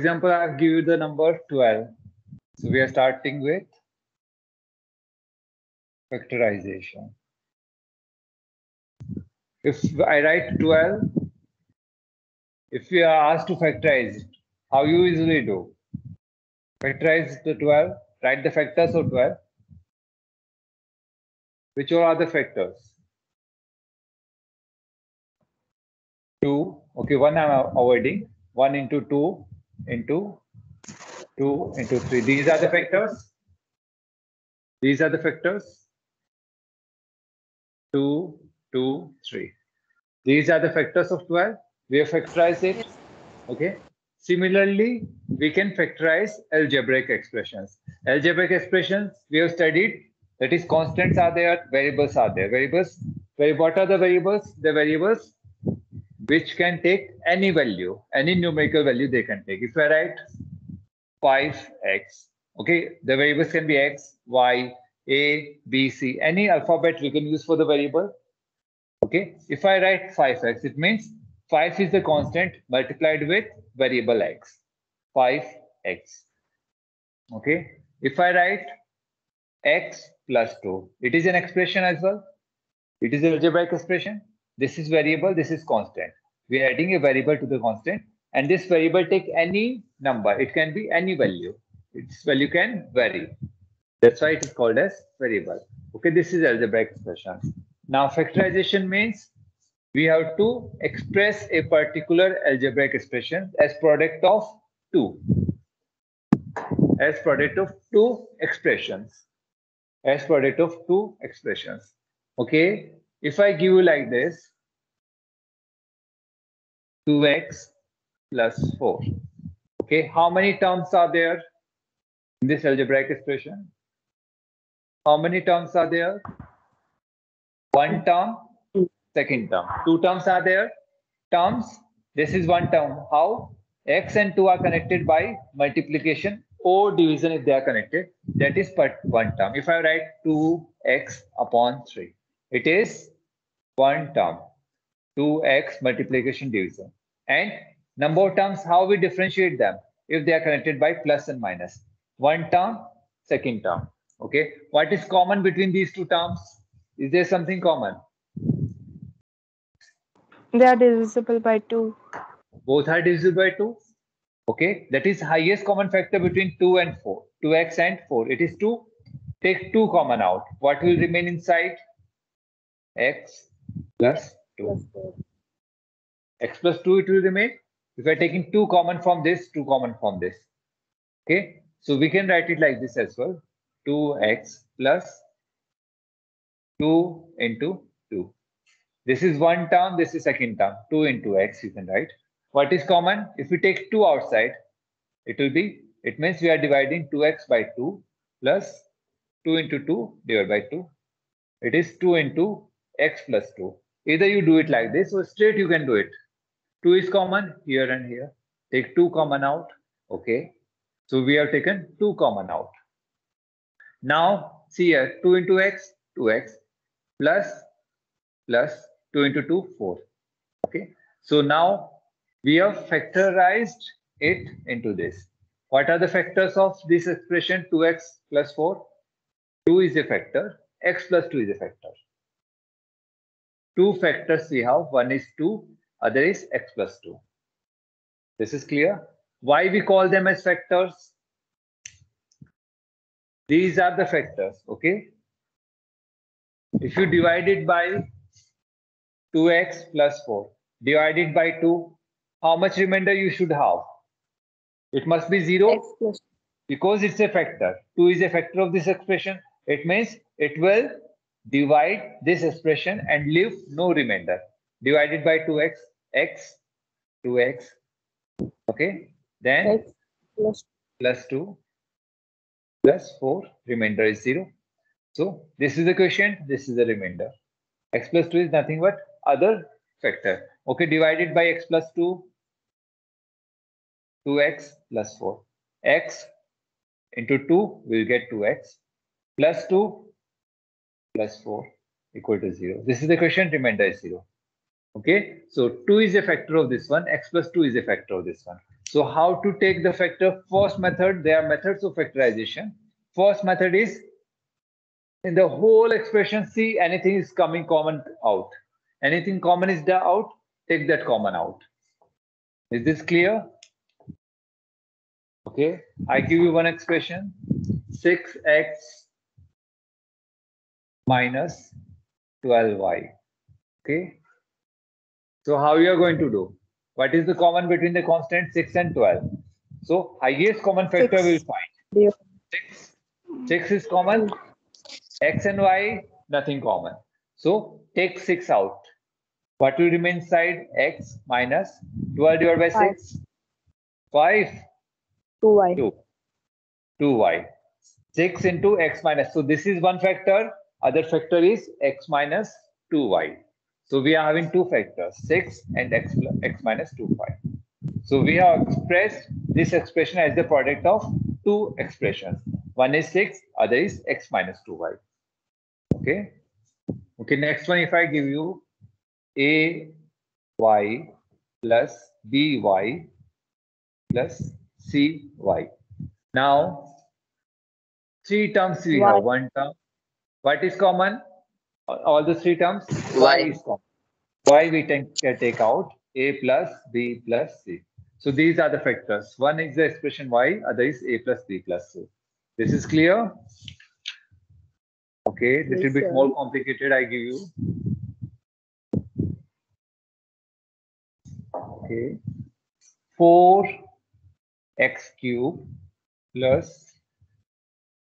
example, I'll give you the number 12. So we are starting with factorization. If I write 12, if we are asked to factorize it, how you usually do? Factorize the 12, write the factors of 12. Which all are the factors? 2. Okay, 1 I'm avoiding. 1 into 2 into 2 into 3. These are the factors. These are the factors. 2, 2, 3. These are the factors of 12. We have factorized it. Okay. Similarly, we can factorize algebraic expressions. Algebraic expressions we have studied. That is, constants are there, variables are there. Variables. What are the variables? The variables which can take any value, any numerical value they can take. If I write 5x, okay, the variables can be x, y, a, b, c, any alphabet we can use for the variable. Okay, if I write 5x, it means 5 is the constant multiplied with variable x, 5x. Okay, if I write x plus 2, it is an expression as well. It is an algebraic expression. This is variable, this is constant. We are adding a variable to the constant, and this variable take any number. It can be any value. Its value can vary. That's why it is called as variable. Okay, this is algebraic expression. Now factorization means we have to express a particular algebraic expression as product of two. As product of two expressions. As product of two expressions. Okay, if I give you like this, 2x plus 4. Okay, how many terms are there in this algebraic expression? How many terms are there? One term, second term. Two terms are there. Terms, this is one term. How? X and 2 are connected by multiplication or division if they are connected. That is but one term. If I write 2x upon 3, it is one term. 2x multiplication division. And number of terms, how we differentiate them if they are connected by plus and minus. One term, second term. Okay. What is common between these two terms? Is there something common? They are divisible by 2. Both are divisible by 2. Okay. That is highest common factor between 2 and 4. 2x and 4. It is 2. Take 2 common out. What will remain inside? X plus 2. X plus 2 it will remain. If I are taking 2 common from this, 2 common from this. Okay. So we can write it like this as well. 2x plus 2 into 2. This is one term, this is second term. 2 into x you can write. What is common? If we take 2 outside, it will be, it means we are dividing 2x by 2 plus 2 into 2 divided by 2. It is 2 into x plus 2. Either you do it like this or straight you can do it. 2 is common here and here. Take 2 common out. Okay. So we have taken 2 common out. Now see here, 2 into x, 2x plus 2 into 2, 4. Okay. So now we have factorized it into this. What are the factors of this expression 2x plus 4? 2 is a factor, x plus 2 is a factor. Two factors we have, one is 2, other is x plus 2. This is clear. Why we call them as factors? These are the factors, okay? If you divide it by 2x plus 4, divide it by 2, how much remainder you should have? It must be 0 because it's a factor. 2 is a factor of this expression. It means it will divide this expression and leave no remainder. Divided by 2x, x, 2x, okay? Then X plus 2 plus 4, remainder is 0. So this is the quotient, this is the remainder. X plus 2 is nothing but other factor. Okay, divided by x plus 2, 2x plus 4. X into 2 will get 2x plus 2 plus 4 equal to 0. This is the quotient, remainder is 0. Okay, so 2 is a factor of this one, x plus 2 is a factor of this one. So how to take the factor? First method, there are methods of factorization. First method is in the whole expression, see anything is coming common out. Anything common is the out, take that common out. Is this clear? Okay, I give you one expression, 6x minus 12y. Okay, so how you are going to do? What is the common between the constant 6 and 12? So highest common factor Six. we'll find. 6 is common. X and y, nothing common. So take 6 out. What will remain inside? X minus 12 divided by 6? 5. 2y. 2. 2y. 6 into x minus. So this is one factor. Other factor is x minus 2y. So we are having two factors, 6 and x minus 2y. So we have expressed this expression as the product of two expressions. One is 6, other is x minus 2y. Okay. Okay, next one, if I give you ay plus by plus cy. Now, three terms we have. One term. What is common? All the three terms. Y is common. Y we take out. A plus B plus C. So these are the factors. One is the expression Y, other is A plus B plus C. This is clear? Okay, little Yes, bit sir. more complicated I give you. Okay. 4x cube plus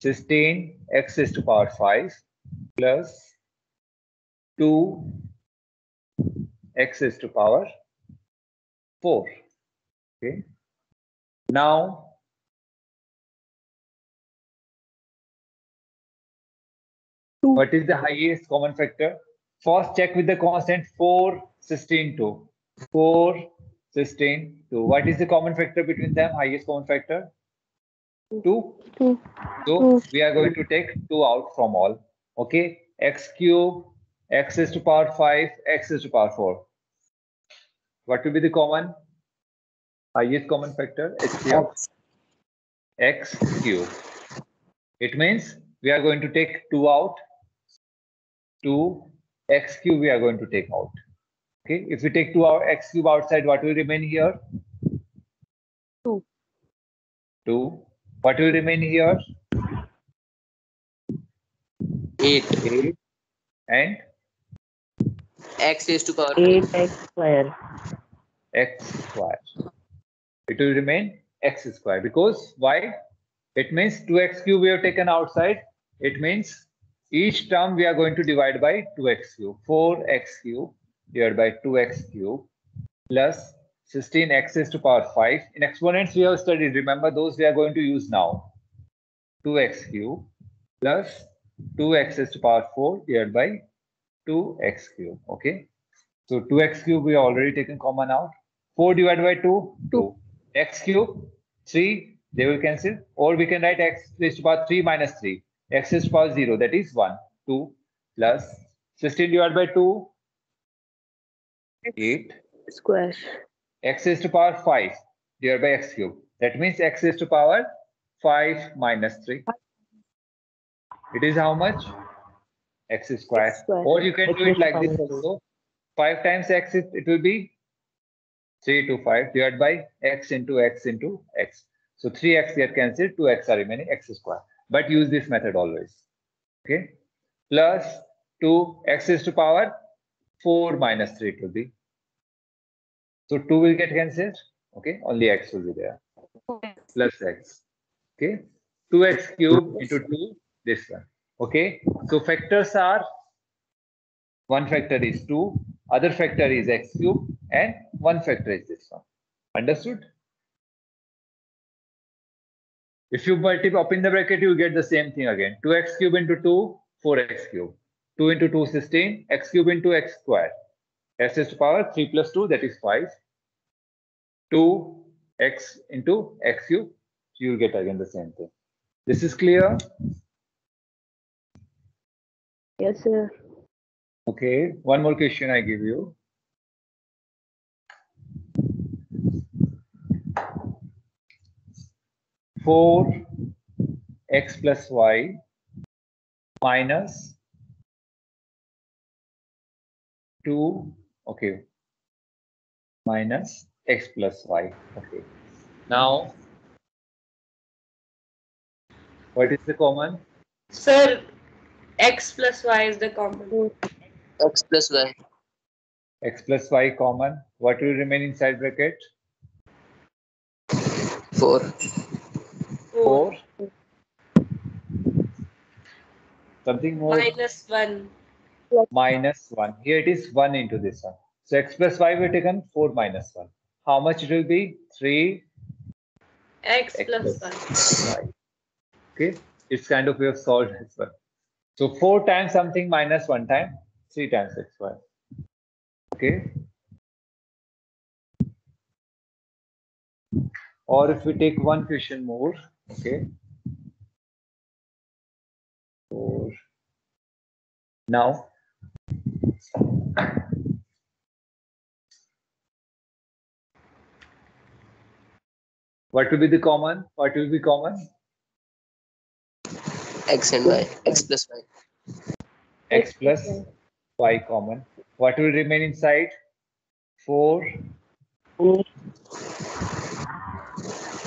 16 x raised to power 5 plus 2 x raised to power 4. Okay. Now, what is the highest common factor? First, check with the constant 4, 16, 2. 4, 16, 2. What is the common factor between them? Highest common factor? 2. 2. So we are going to take 2 out from all. Okay. X cube, x raised to power 5, x raised to power 4. What will be the common? Highest common factor? X cube. It means we are going to take 2 out. 2 x cube we are going to take out. Okay. If we take 2 out x cube outside, what will remain here? 2. 2. What will remain here? 8. 8. And X raised to power 8x square. x square. It will remain x square because why? It means 2x cube we have taken outside. It means each term we are going to divide by 2x cube. 4x cube divided by 2x cube plus 16x raised to power 5. In exponents we have studied. Remember those we are going to use now. 2x cube plus 2x raised to power 4 divided by 2x cube. Okay. So 2x cube we have already taken common out. 4 divided by 2, 2. X cube, 3, they will cancel. Or we can write x raised to power 3 minus 3. X raised to power 0, that is 1. 2 plus 16 divided by 2, 8. Square. X raised to power 5 divided by x cube. That means x raised to power 5 minus 3. It is how much? X square. X square. Or you can do it like this also. 5 times x, it will be 3 to 5 divided by x into x into x. So 3x get cancelled, 2x are remaining, x square. But use this method always. Okay. Plus 2x raised to power 4 minus 3 it will be. So 2 will get cancelled. Okay. Only x will be there. Plus x. Okay. 2x cube into 2, this one. Okay. So factors are, one factor is 2, other factor is x cube, and one factor is this one. Understood? If you multiply up in the bracket, you get the same thing again. 2x cube into 2, 4x cube. 2 into 2, 16. X cube into x square. X raised to power 3 plus 2, that is 5. 2x into x cube. You will get again the same thing. This is clear? Yes, sir. Okay. One more question I give you. 4x plus y minus 2, okay, minus x plus y. Okay. Now, what is the common? Sir, x plus y is the common. X plus y. X plus y common. What will remain inside bracket? 4. 4. Something more. Minus 1. Minus 1. Here it is 1 into this one. So x plus y we have taken 4 minus 1. How much it will be? 3 X x plus plus 1. y. Okay. It's kind of we have solved this one. So 4 times something minus 1 time 3 times xy. Okay. Or if we take one question more, okay. So now what will be the common? What will be common? X and y. X plus y. X plus y common. What will remain inside? 4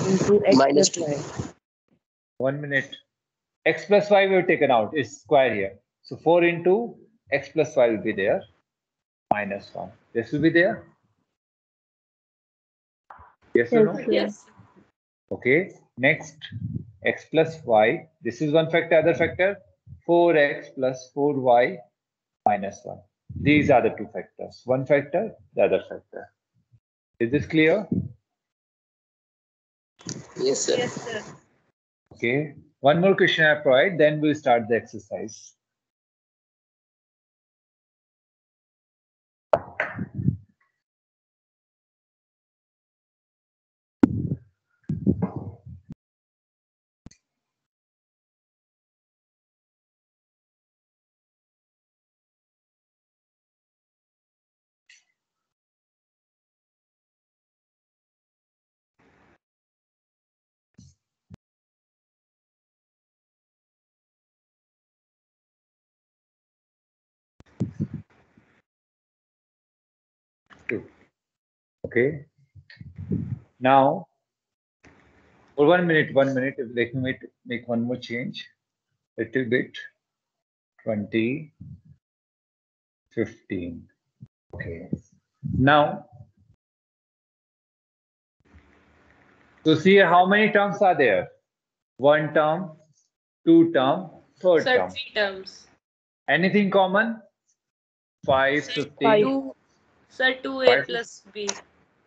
into x Minus plus y. 1 minute. X plus y we have taken out. It's square here. So 4 into x plus y will be there. Minus 1. This will be there. Yes or no? Yes, Yes. Okay. Next, x plus y. This is one factor, other factor. 4x plus 4y minus 1. These are the two factors. One factor, the other factor. Is this clear? Yes, sir. Yes, sir. Okay. One more question I provide, then we'll start the exercise. Okay. Now, for 1 minute, let me make one more change. Little bit. 20, 15. Okay. Now, so see how many terms are there? One term, two term, third Sir, term. 3 terms. Anything common? 5, Sir, 15. 2. Sir, 2a Five. plus b.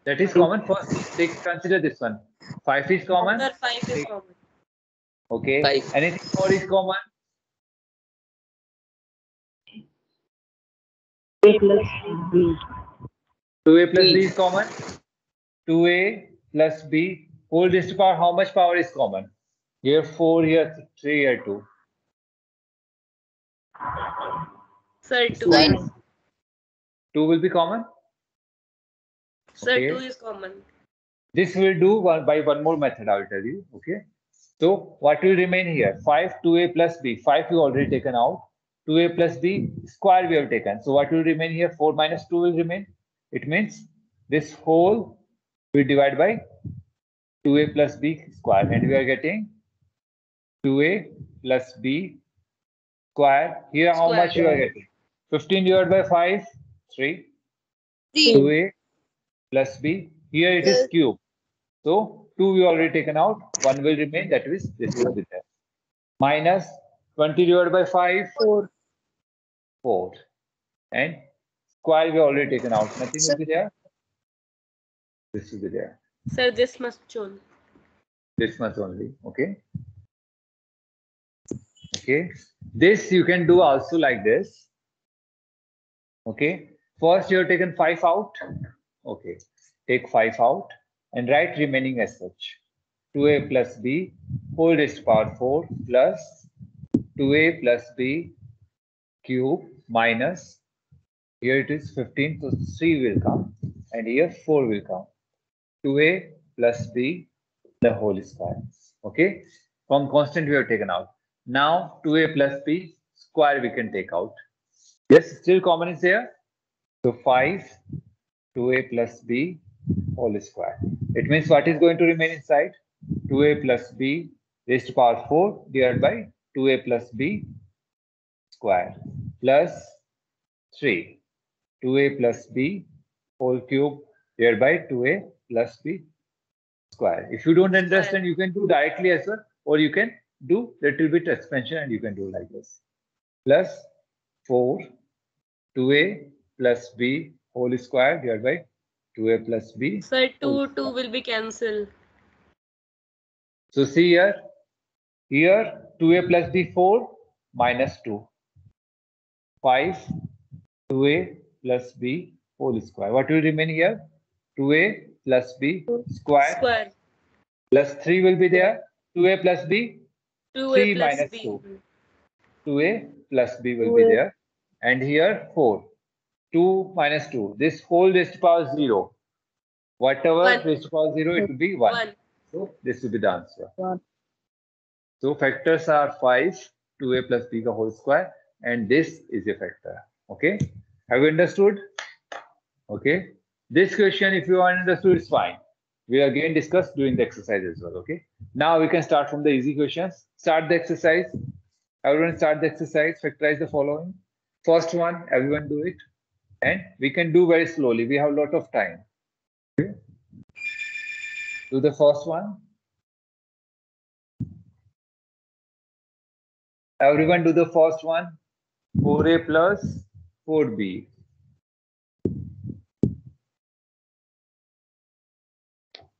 That is common. First, consider this one. 5 is common. Sir, 5 is Take- common. Okay. 5. Anything more is common? a plus b. 2a plus b is common. 2a plus b whole raised to power. How much power is common? Here 4, here 3, here 2. Sir, 2. 9. 2 will be common. Sir, Okay. 2 is common. This will do by one more method, I will tell you. Okay. So what will remain here? 5, 2a plus b. 5 we already taken out. 2a plus b square we have taken. So what will remain here? 4 minus 2 will remain. It means this whole we divide by 2a plus b square. And we are getting 2a plus b square. Here how Square. much you are getting? 15 divided by 5, 3. 3. 2a plus b. Here it is cube. So 2 we already taken out. 1 will remain. That is this will be there. Minus 20 divided by 5, 4. 4. And square we already taken out. Nothing will be there. This will be there. Sir, this must shown. This much only. Okay. Okay. This you can do also like this. Okay. First you have taken 5 out. Okay. Take 5 out and write remaining as such. 2a plus b whole raised to power 4 plus 2a plus b cube minus, here it is 15, so 3 will come and here 4 will come. 2a plus b the whole square. Okay, from constant we have taken out. Now 2a plus b square we can take out. Yes, still common is there. So 5 2a plus b whole square. It means what is going to remain inside? 2a plus b raised to power 4 divided by 2a plus b square plus 3 2a plus b whole cube divided by 2a plus b square. If you don't understand, you can do directly as well, or you can do little bit expansion and you can do like this. Plus 4 2a plus b whole square divided by 2a plus b. Sir, 2 will be cancelled. So see here 2a plus b 4 minus 2. 5 2a plus b whole square. What will remain here? 2a plus b square plus 3 will be there. 2a plus b 2a 3 plus minus b. 2. 2a plus b will be there. And here 4. 2 minus 2. This whole raised to power 0. Whatever One. raised to power 0, it will be 1. 1. So this will be the answer. 1. So factors are 5, 2a plus b the whole square, and this is a factor. Okay. Have you understood? Okay. This question, if you are understood, is fine. We again discuss during the exercise as well. Okay. Now we can start from the easy questions. Start the exercise. Everyone start the exercise. Factorize the following. First one, everyone do it. And we can do very slowly. We have a lot of time. Okay. Do the first one. Everyone do the first one. 4a plus 4b.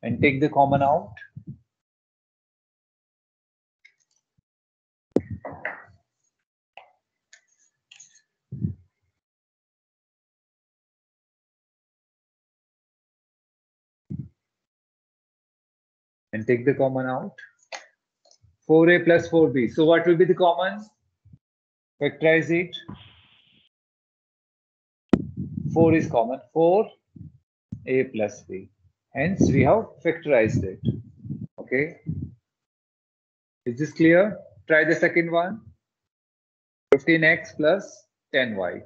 And take the common out. And take the common out. 4a plus 4b. So what will be the common? Factorize it. 4 is common. 4a plus b. Hence, we have factorized it. Okay. Is this clear? Try the second one. 15x plus 10y.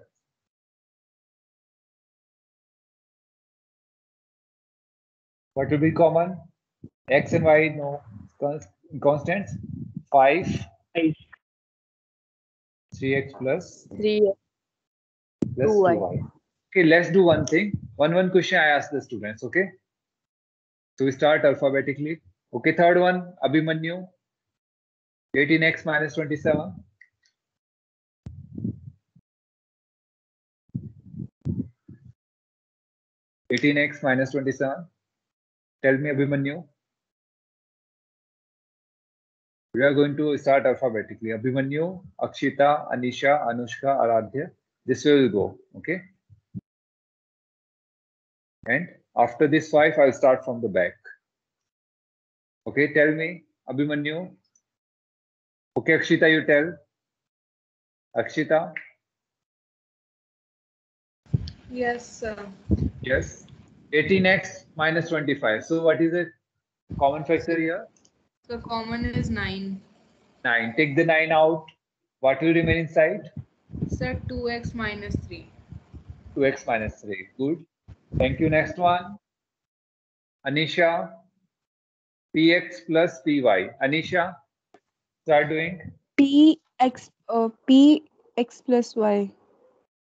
What will be common? X and y, no constants. 5. 3x plus 3 plus 2y. Okay, let's do one thing. One question I ask the students, okay? So we start alphabetically. Okay, third one, Abhimanyu. 18x minus 27. (18x minus 27). Tell me, Abhimanyu. We are going to start alphabetically. Abhimanyu, Akshita, Anisha, Anushka, Aradhya. This way we'll go, okay? And after this 5, I'll start from the back. Okay, tell me, Abhimanyu. Okay, Akshita, you tell. Akshita. Yes, sir. Yes. 18x minus 25. So what is the common factor here? So common is 9. 9. Take the 9 out. What will remain inside? Sir, 2x minus 3. 2x minus 3. Good. Thank you. Next one. Anisha. Px plus py. Anisha, start doing. Px plus y.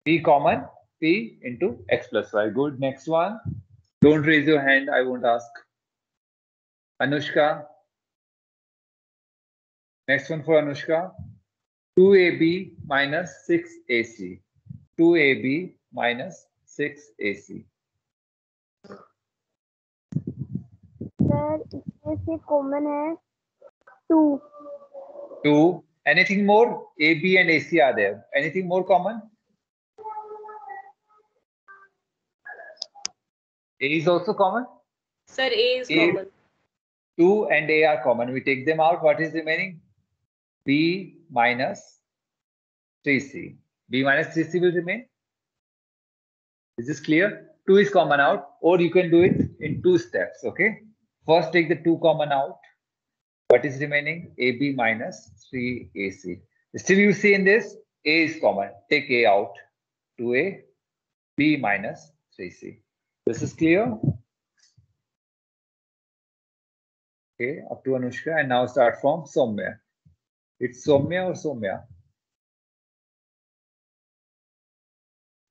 P common. P into x plus y. Good. Next one. Don't raise your hand. I won't ask. Anushka. Next one for Anushka. 2ab minus 6ac. 2ab minus 6ac. Sir इसमें से common है 2. 2. Anything more? AB and AC are there. Anything more common? A is also common. Sir, A is A. common. 2 and A are common. We take them out. What is remaining? B minus 3C. B minus 3C will remain. Is this clear? 2 is common out, or you can do it in 2 steps. Okay. First, take the 2 common out. What is remaining? AB minus 3AC. Still you see in this, A is common. Take A out. 2A, B minus 3C. This is clear? Okay, up to Anushka. And now start from Soumya. It's Soumya or Soumya?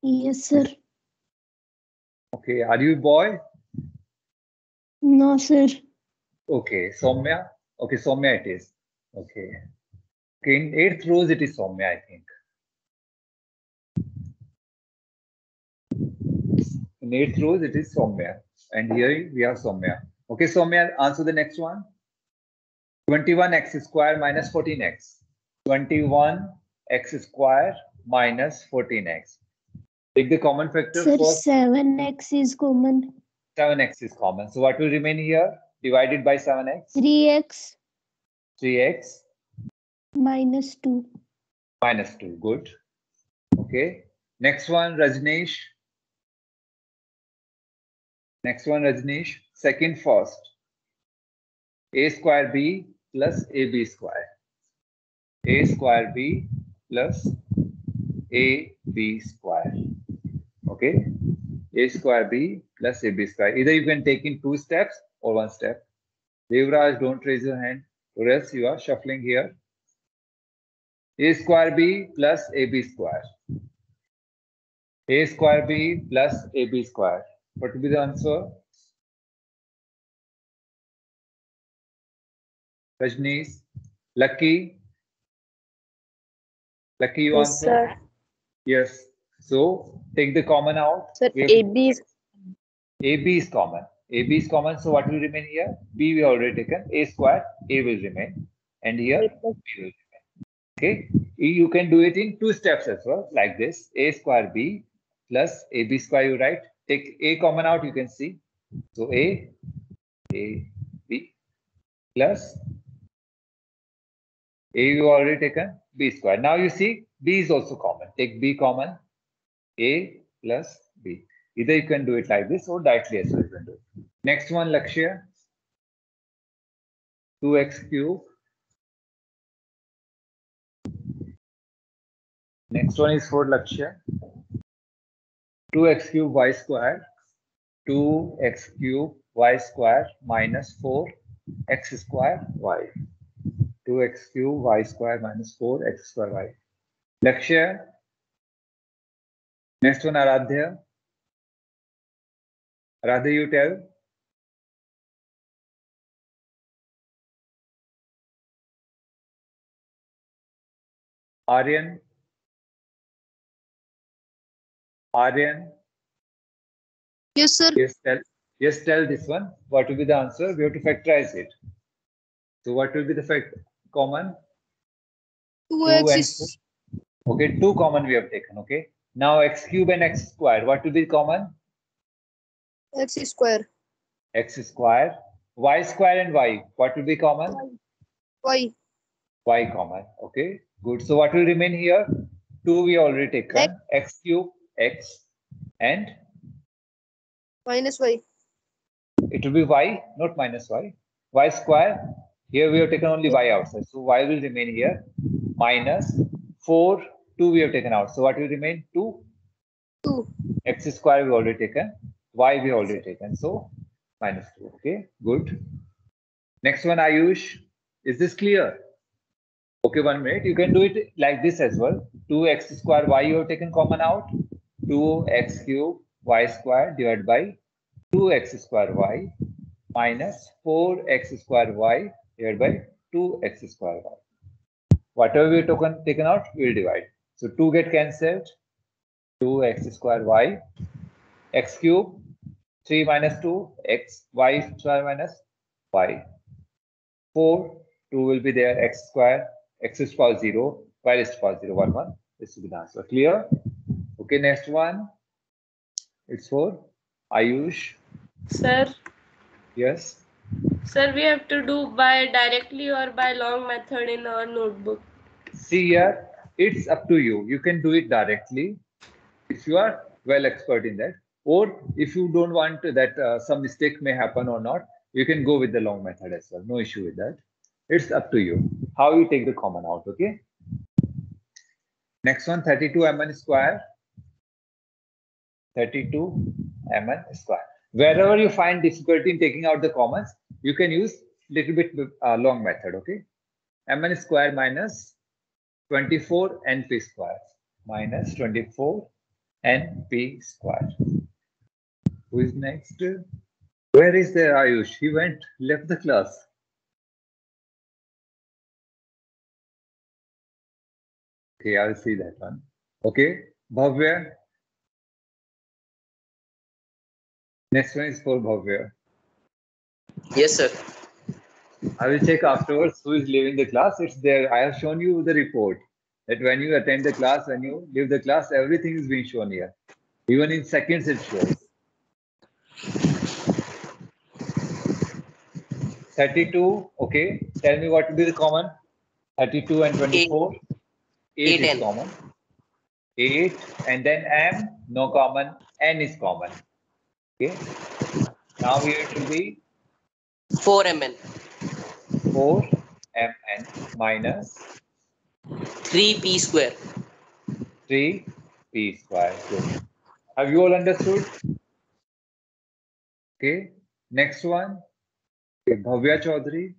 Yes, sir. Okay, are you a boy? No, sir. Okay, Soumya. Okay, Soumya it is. Okay. Okay, in 8th rows it is Soumya, I think. In 8th rows it is Soumya. And here we have Soumya. Okay, Soumya, answer the next one. 21x square minus 14x. 21x square minus 14x. Take the common factor Sir, first. 7x is common. 7x is common. So what will remain here? Divided by 7x. 3x 3x minus 2. minus 2. Good. Okay. Next one, Rajneesh. Next one, Rajneesh. Second first. A square b plus ab square. A square b plus ab square. Okay. A square b plus ab square. Either you can take in 2 steps or 1 step. Devraj, don't raise your hand, or else you are shuffling here. A square b plus ab square. A square b plus ab square. What will be the answer? Rajneesh, Lucky. Lucky, you Yes, answer? sir. Yes. So take the common out. Sir, We have- AB is AB is common. AB is common. So what will remain here? B we already taken. A square. A will remain. And here B will remain. Okay. You can do it in 2 steps as well, like this. A square B plus AB square, you write. Take A common out, you can see. So A, B plus A you already taken, B square. Now you see B is also common. Take B common, A plus B. Either you can do it like this or directly as well you can do it. Next one, Lakshya. 2x cube. Next one is for Lakshya. 2x cube y square. 2x cube y square minus 4x square y. 2x cube y square minus 4x square y. Lakshya. Next one, Aradhya. Aradhya, you tell. Aryan. Aryan. Yes, sir. Yes, tell this one. What will be the answer? We have to factorize it. So what will be the common? 2x is okay, 2 common we have taken. Okay. Now x cube and x square. What will be common? x square. X square. Y square and y. What will be common? Y. Y common. Okay. Good. So what will remain here? 2 we already taken. X cube, x, and Minus y. it will be y, not minus y. Y square. Here we have taken only y outside. So y will remain here. Minus 4, 2 we have taken out. So what will remain? 2. 2. X square we already taken. Y we already taken. So minus 2. Okay. Good. Next one, Ayush. Is this clear? Okay, 1 minute. You can do it like this as well. 2x square y you have taken common out. 2x cube y square divided by 2x square y minus 4x square y divided by 2x square y. Whatever we have taken out, we will divide. So 2 get cancelled. 2x square y. X cube. 3 minus 2. X. Y square minus y. 4. 2 will be there. X square. X is power 0. Y is power 0. 1, 1. This will be the answer. Clear? Okay, next one. It's for Ayush. Sir, Yes. sir, we have to do by directly or by long method in our notebook. See here, it's up to you. You can do it directly if you are well expert in that. Or if you don't want that some mistake may happen or not, you can go with the long method as well. No issue with that. It's up to you how you take the common out. Okay. Next one, 32mn square. 32mn square. Wherever you find difficulty in taking out the commons, you can use little bit long method. Okay. Mn square minus 24 np square minus 24 np square. Who is next? Where is the Ayush? He left the class. Okay, I'll see that one. Okay, Bhavya. Next one is for Bhavya. Yes, sir. I will check afterwards who is leaving the class. It's there. I have shown you the report that when you attend the class, when you leave the class, everything is being shown here. Even in seconds it shows. 32, okay. Tell me what will be the common? 32 and 24. 8 is n. common. 8 and then m, no common. N is common. Okay. Now here it will be 4mn. 4mn minus 3p square. 3p square. Good. Have you all understood? Okay. Next one. Okay. Bhavya Chaudhary.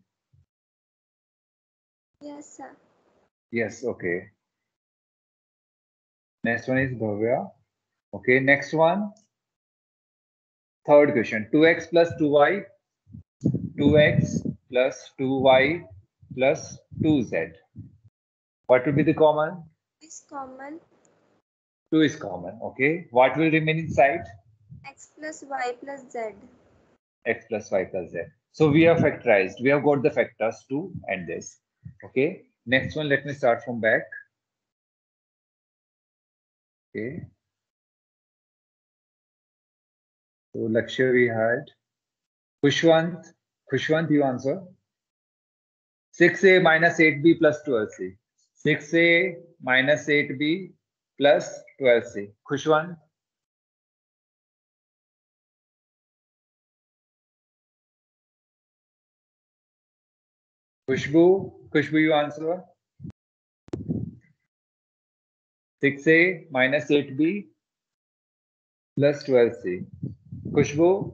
Yes, sir. Yes. Okay. Next one is Bhavya. Okay. Next one. Third question. 2x plus 2y. 2x plus 2y plus 2z. What will be the common? Is common. 2 is common. Okay. What will remain inside? X plus y plus z. X plus y plus z. So we have factorized. We have got the factors 2 and this. Okay. Next one, let me start from back. Okay. So Lakshya we had. Khushwant, you answer. 6a minus 8b plus 12c. 6a minus 8b plus 12c. Khushwant. Khushbu, you answer. 6a minus 8b plus 12c. Khushbu.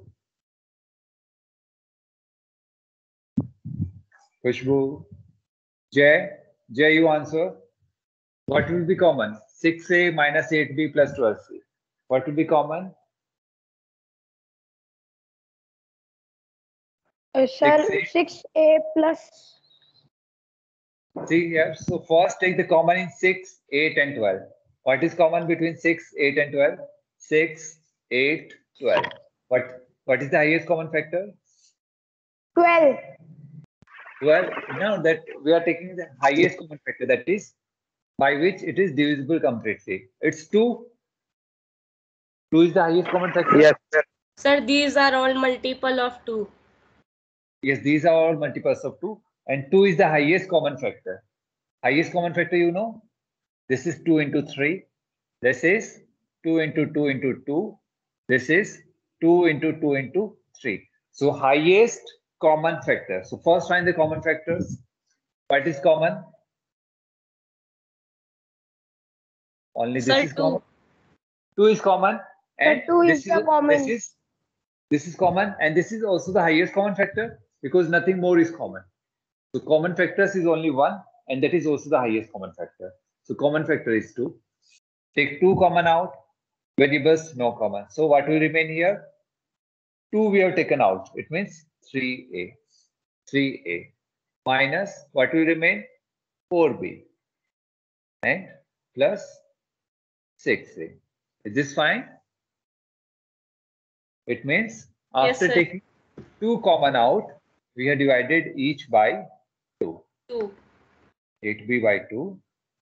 Jay, you answer. What will be common? 6a minus 8b plus 12c. What will be common? Sir, 6a plus. See here. So first take the common in 6, 8 and 12. What is common between 6, 8 and 12? 6, 8, 12. What is the highest common factor? 12. 12. Now that we are taking the highest common factor, that is by which it is divisible completely. It's 2. 2 is the highest common factor. Yes, sir. Sir, these are all multiple of 2. Yes, these are all multiples of 2. And 2 is the highest common factor. Highest common factor, you know? This is 2 into 3. This is 2 into 2 into 2. This is 2 into 2 into 3. So highest common factor. So first find the common factors. What is common? Only this Sir, is 2. common. 2 is common. And Sir, 2 is the common. This is common. And this is also the highest common factor because nothing more is common. So common factors is only 1. And that is also the highest common factor. So common factor is 2. Take 2 common out. Variables, no common. So what will remain here? 2 we have taken out. It means 3a. 3a. Minus what will remain? 4b. And plus 6a. Is this fine? It means after sir. taking 2 common out, we have divided each by 2. 2. 8b by 2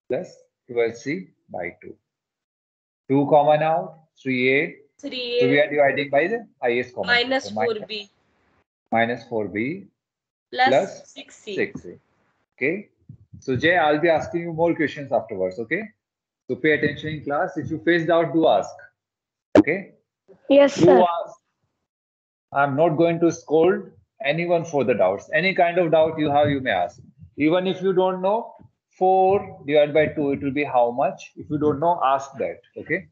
plus 12c by 2. 2 common out, 3a. 3a. So we are dividing by the highest common minus factor. 4b. Minus 4b Plus 6c. 6a. Okay. So Jay, I'll be asking you more questions afterwards. Okay. So pay attention in class. If you face doubt, do ask. Okay. Yes, Do sir. ask. I'm not going to scold Anyone for the doubts? Any kind of doubt you have, you may ask. Even if you don't know, 4 divided by 2, it will be how much? If you don't know, ask that. Okay?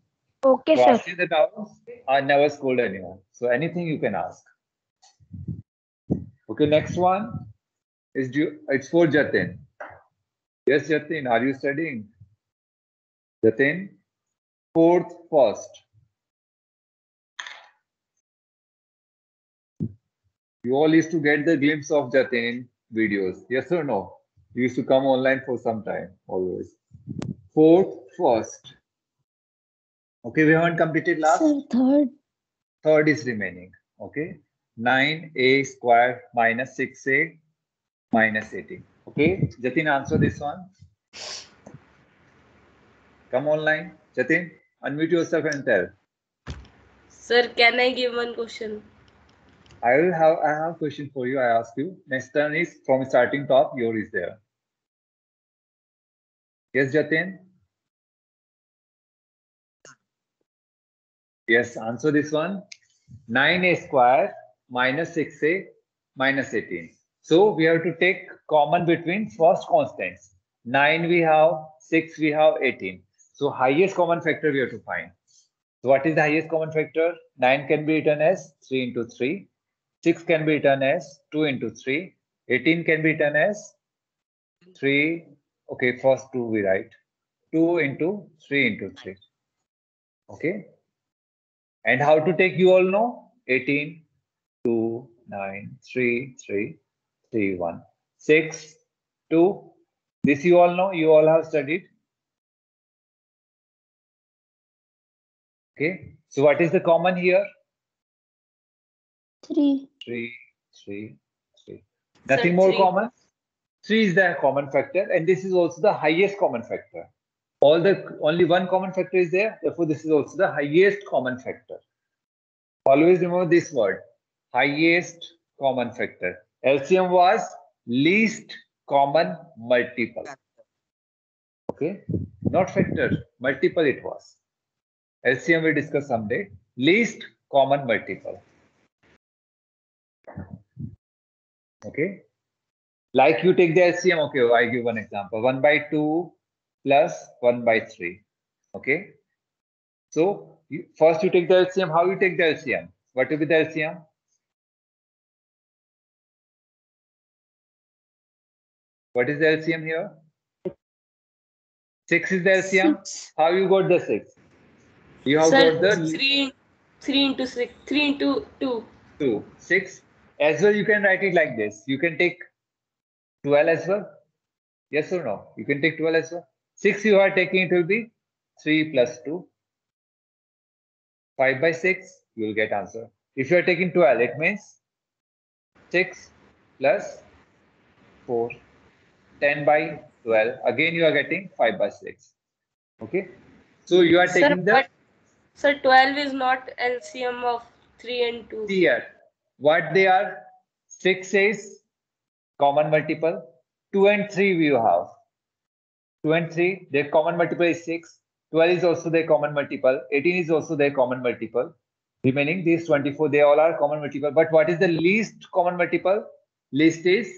Okay, So sir. asking the doubts, I never scold anyone. So anything you can ask. Okay, next one is it's for Jatin. Yes, Jatin, are you studying? Jatin, 4th first. You all used to get the glimpse of Jatin videos. Yes or no? You used to come online for some time, always. 4th first. Okay, we haven't completed last. Sir, third. Third is remaining. Okay. 9a square minus 6a minus 18. Okay. Jatin, answer this one. Come online. Jatin, unmute yourself and tell. Sir, can I give one question? I have a question for you. I ask you. Next turn is from starting top. Your is there. Yes, Jatin. Yes, answer this one. 9a square minus 6a minus 18. So we have to take common between first constants. 9 we have, 6 we have, 18. So highest common factor we have to find. So what is the highest common factor? 9 can be written as 3 into 3. 6 can be written as 2 into 3. 18 can be written as 3. Okay, first 2 we write. 2 into 3 into 3. Okay. And how to take, you all know? 18, 2, 9, 3, 3, 3, 1, 6, 2. This you all know, you all have studied. Okay. So what is the common here? 3. 3, 3, 3. Nothing Sir, more 3. common? 3 is the common factor, and this is also the highest common factor. Only one common factor is there, therefore this is also the highest common factor. Always remember this word, highest common factor. LCM was least common multiple. Okay, not factor, multiple it was. LCM we discuss someday. Least common multiple. Okay, like you take the LCM. Okay, I give one example. 1 by 2 plus 1 by 3. Okay, so first you take the LCM. How you take the LCM? What will be the LCM? What is the LCM here? 6 is the LCM. 6. How you got the 6? You have Sir, got the 3 into 6. 3 into 2. 2. 6. As well, you can write it like this. You can take 12 as well. Yes or no? You can take 12 as well. 6 you are taking, it will be 3 plus 2. 5 by 6, you will get answer. If you are taking 12, it means 6 plus 4. 10 by 12. Again, you are getting 5 by 6. Okay. So you are taking the... Sir, 12 is not LCM of 3 and 2. Here, what they are? 6 is common multiple. 2 and 3 we have. 2 and 3, their common multiple is 6. 12 is also their common multiple. 18 is also their common multiple. Remaining these 24, they all are common multiple. But what is the least common multiple? Least is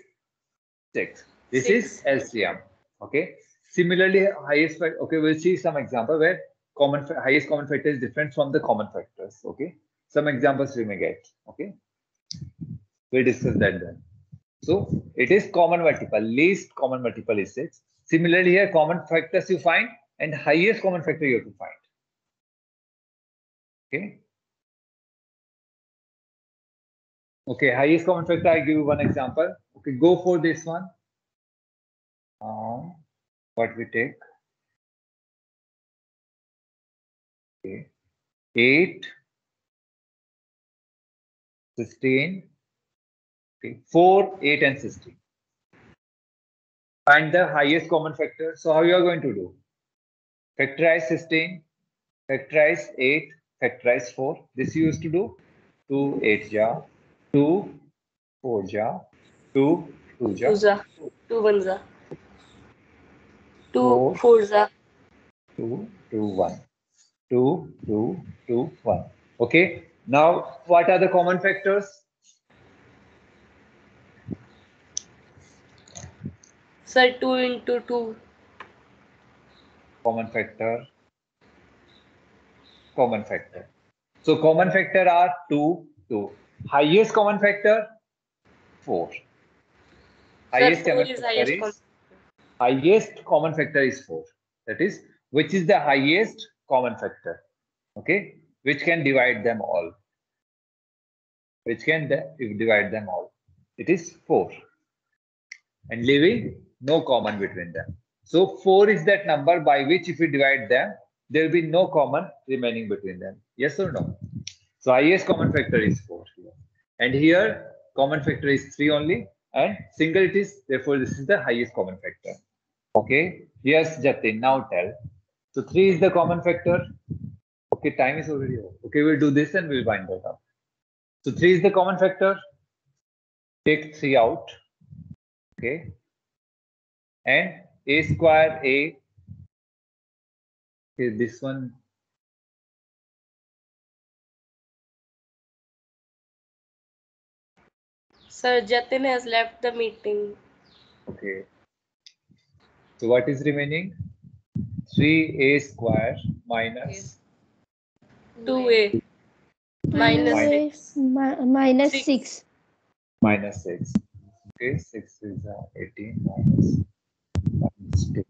6. This 6. is LCM. Okay. Similarly, highest factor. Okay, we'll see some example where highest common factor is different from the common factors. Okay. Some examples we may get. Okay. We'll discuss that then. So it is common multiple. Least common multiple is 6. Similarly, here common factors you find and highest common factor you have to find. Okay. Okay, highest common factor, I give you one example. Okay, go for this one. What we take? Okay. 8, 16, okay, 4, 8, and 16. Find the highest common factor. So how you are going to do? Factorize 16, factorize 8, factorize 4. This you used to do. 2 8 ja, 2 4 ja, 2 2 ja, 2 za, 2 1 za, 2 4 4 za. 2 2 1. 2 2 2 1. Okay. Now, what are the common factors? Sir, 2 into 2. Common factor. Common factor. So common factor are 2, 2. Highest common factor 4. Sir, Highest 4 common is factor highest. is highest common factor is 4. That is, which is the highest common factor? Okay, which can divide them all. Which can divide them all? It is 4. And leaving no common between them. So 4 is that number by which if we divide them, there will be no common remaining between them. Yes or no? So highest common factor is 4 here. And here common factor is 3 only, and single it is, therefore this is the highest common factor. Okay. Yes, Jatin, now tell. So 3 is the common factor. Okay, time is already over. Okay, we'll do this and we'll wind that up. So 3 is the common factor. Take 3 out. Okay. And a square a. Okay, this one. Sir, Jatin has left the meeting. Okay. So what is remaining? 3a square minus 2a. Minus 6. Minus 6. 6. minus 6. Okay, 6 is 18 minus 2.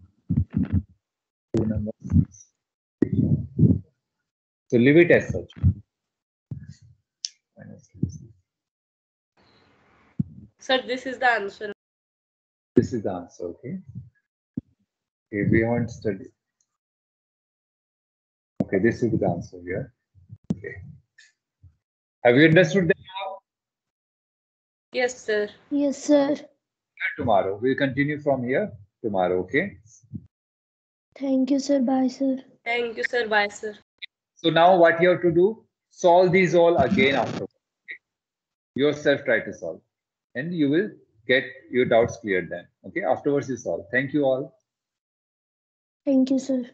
2 number 6. So leave it as such. Minus 6. Sir, this is the answer. This is the answer, okay? Okay, we haven't studied. Okay, this is the answer here. Okay. Have you understood that now? Yes, sir. Yes, sir. Tomorrow. We'll continue from here tomorrow, okay? Thank you, sir. Bye, sir. Thank you, sir. Bye, sir. So now what you have to do, solve these all again after. Yourself try to solve. And you will get your doubts cleared then. Okay, afterwards you solve. Thank you all. Thank you, sir.